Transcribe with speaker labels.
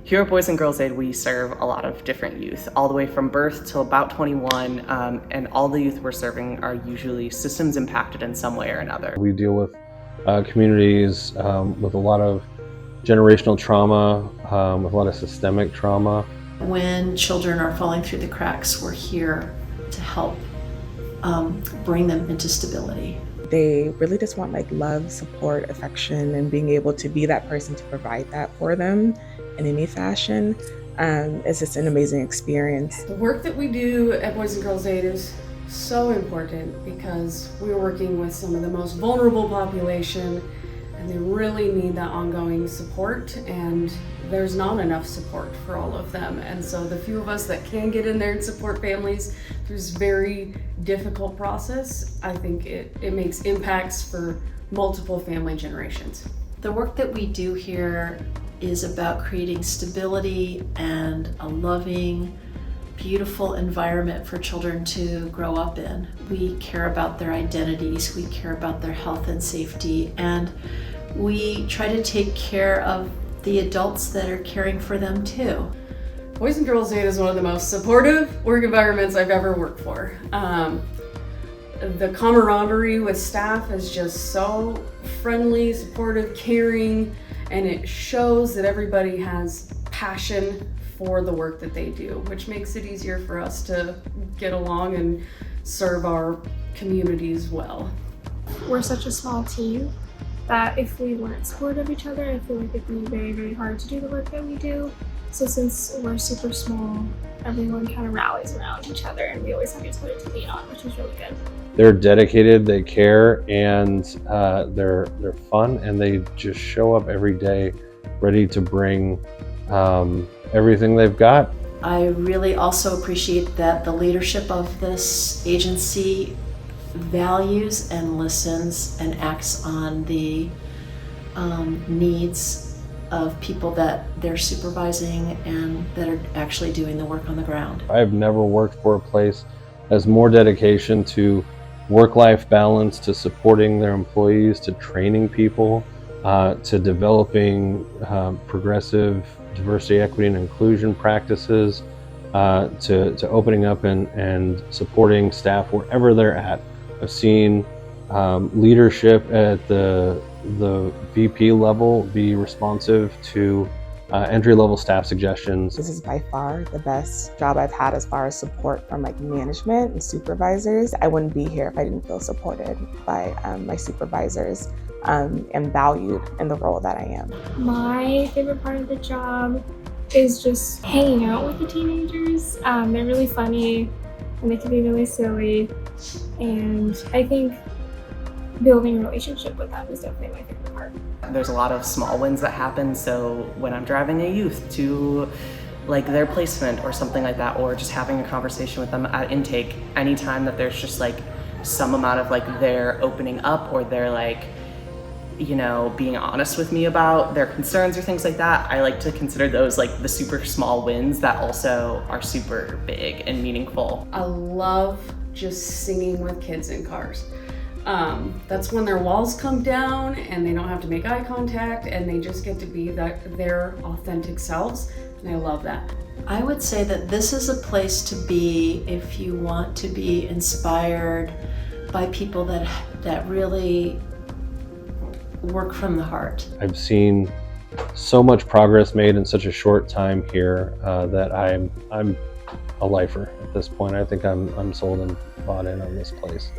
Speaker 1: Here at Boys and Girls Aid, we serve a lot of different youth, all the way from birth till about 21, and all the youth we're serving are usually systems impacted in some way or another.
Speaker 2: We deal with communities with a lot of generational trauma, with a lot of systemic trauma.
Speaker 3: When children are falling through the cracks, we're here to help bring them into stability.
Speaker 4: They really just want love, support, affection, and being able to be that person to provide that for them in any fashion. It's just an amazing experience.
Speaker 5: The work that we do at Boys and Girls Aid is so important because we're working with some of the most vulnerable population, and they really need that ongoing support, and there's not enough support for all of them. And so the few of us that can get in there and support families through this very difficult process, I think it makes impacts for multiple family generations.
Speaker 3: The work that we do here is about creating stability and a loving, beautiful environment for children to grow up in. We care about their identities, we care about their health and safety, and we try to take care of the adults that are caring for them too.
Speaker 5: Boys and Girls Aid is one of the most supportive work environments I've ever worked for. The camaraderie with staff is just so friendly, supportive, caring, and it shows that everybody has passion for the work that they do, which makes it easier for us to get along and serve our communities well.
Speaker 6: We're such a small team that if we weren't supportive of each other, I feel like it'd be very, very hard to do the work that we do. So since we're super small, everyone kind of rallies around each other, and we always have each other to lean on, which is really good.
Speaker 2: They're dedicated, they care, and they're fun, and they just show up every day ready to bring everything they've got.
Speaker 3: I really also appreciate that the leadership of this agency values and listens and acts on the needs of people that they're supervising and that are actually doing the work on the ground.
Speaker 2: I've never worked for a place that has more dedication to work-life balance, to supporting their employees, to training people, to developing progressive diversity, equity, and inclusion practices, to opening up and supporting staff wherever they're at. I've seen leadership at the VP level be responsive to entry-level staff suggestions.
Speaker 4: This is by far the best job I've had as far as support from management and supervisors. I wouldn't be here if I didn't feel supported by my supervisors and valued in the role that I am.
Speaker 6: My favorite part of the job is just hanging out with the teenagers. They're really funny and they can be really silly, and I think building a relationship with them is definitely my favorite part.
Speaker 1: There's a lot of small wins that happen, so when I'm driving a youth to their placement or something like that, or just having a conversation with them at intake, anytime that there's just some amount of their opening up, or they're being honest with me about their concerns or things like that, I like to consider those the super small wins that also are super big and meaningful.
Speaker 5: I love just singing with kids in cars. That's when their walls come down and they don't have to make eye contact and they just get to be their authentic selves, and I love that.
Speaker 3: I would say that this is a place to be if you want to be inspired by people that really work from the heart.
Speaker 2: I've seen so much progress made in such a short time here that I'm a lifer at this point. I think I'm sold and bought in on this place.